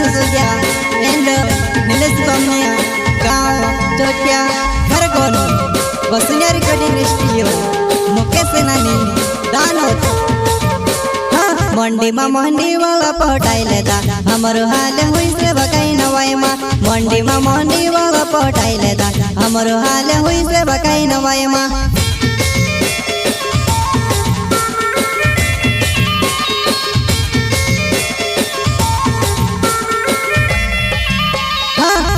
सुसुग्या and Nilesh Bamniya गाँव चोटिया Khargone Vasuniya recording studio Mukesh नानी दानोद मंडी वाला पटाई लेदा हमरो हाल हुई से बकाई नवाई मा मंडी वाला पटाई लेदा हमरो हाल हुई से बकाई नवाई मा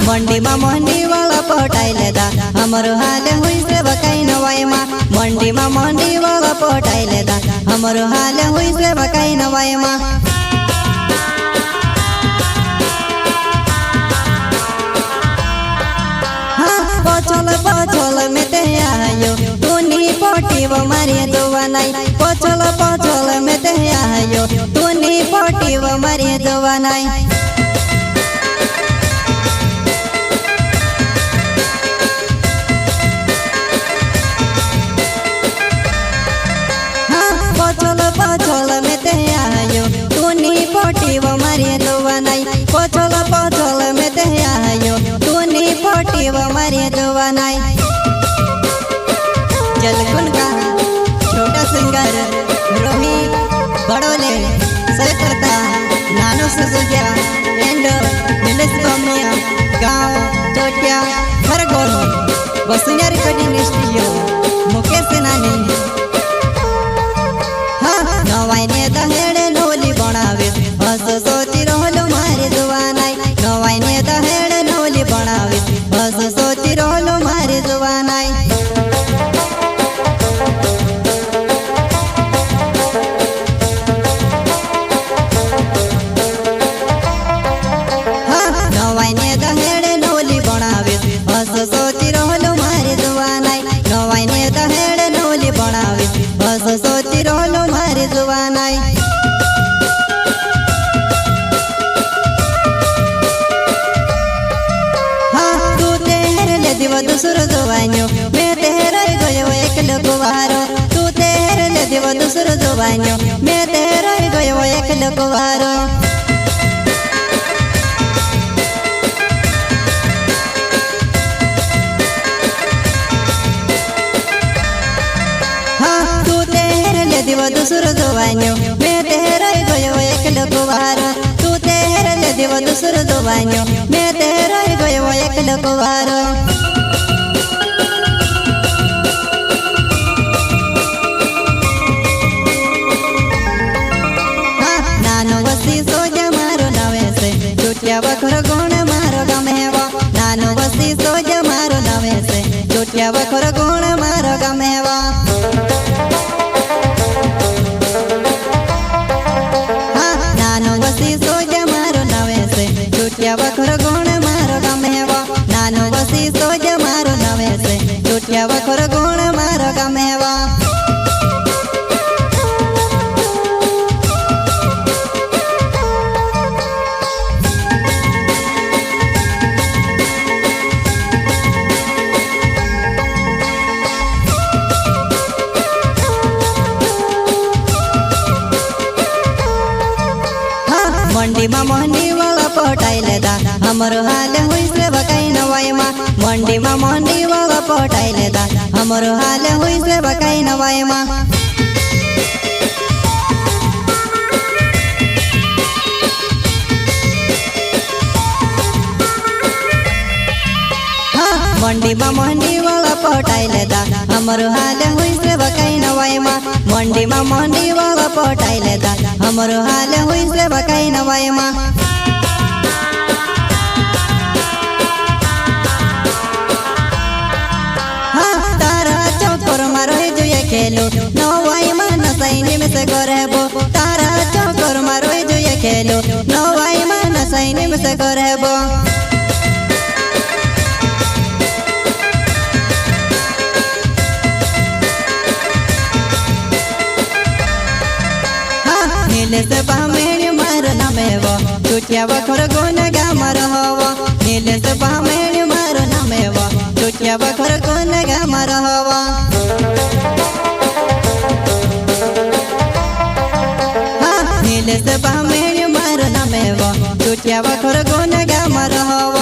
मंडी वाला पटाई लेदा हमरो हाल हुई से बकाई नवाई मा मंडी वाला पटाई लेदा हमरो हाल हुई से बकाई नवाई मा पचल में ते आयो तूनी पटी वो मारी दुआ नहीं पचल में ते आयो तूनी पटी वो मारी दुआ नहीं पचल में ते आयो तूनी पटी वो मारी दुआ नहीं पचल में ते आयो तूनी पटी वो मारी दुआ नहीं जलकुन का छोटा सिंगर रोहित बड़ोले सहकर्ता नानो सुसुग्या एंड नीलेश बमनिया गाँव चोटिया खरगोन वसुनिया रिकॉर्डिंग स्टूडियो मुकेश नानी नवाई ने दहेड़ नोली बनावे हस सोची रोलो मारे जुवानाई नवाई ने दहेड़ नोली बनावे हस सोची रोलो मारे जुवानाई नवाई ने दहेड़ नोली बनावे हस सोची रोलो मारे जुवानाई नवाई ने दहेड़ नोली बनावे हस सोची रोलो मारे जुवानाई तू तेरे ले दिवा दूसरो जुवान्यो मैं तेरा गयो एक लगवारो तू तेरे ले दिवा दूसरो जुवान्यो मैं तेरा गयो एक लगवारो दिवा दूसरो जुवान्यो मैं तेरा गयो एक लगवारो तू तेरे ले दिवा दूसरो जुवान्यो मैं तेरा गयो एक लगवारो नानो वसी सोजा मारो नवे से चुटिया बखरो गुण मारो गमेवा नानो वसी सोजा मारो नवे से चुटिया बखरो गुण मारो गमेवा चुटिया बखरो गुण मारो गमेवा नानो वसी सोज मारो नवे से चुटिया बखरो गुण मारो गमेवा मंडी वाला पटाई लेदा हमरो हाल हुई से बकाई नवाई मा मंडी वाला पटाई लेदा हमरो हाल हुई से बकाई नवाई मा मंडी वाला पटाई लेदा हमरो हाल हुई से बकाई नवाई मा मंडी वाला पटाई लेदा हमरो हाल हुई से बकाई नवाई मा तारा चौकोर मारो जो ये खेलो नवाई मा नसाइनी में से गोरेबो तारा चौकोर मारो जो ये खेलो नवाई मा नसाइनी में से गोरेबो नीलेश बमनिया मारो नमेवा चुटिया बखरो गुण गा मारो हवा नीलेश बमनिया मारो नमेवा चुटिया बखरो गुण गा मारो हवा नीलेश बमनिया मारो नमेवा चोटिया खरगोन गाम रहो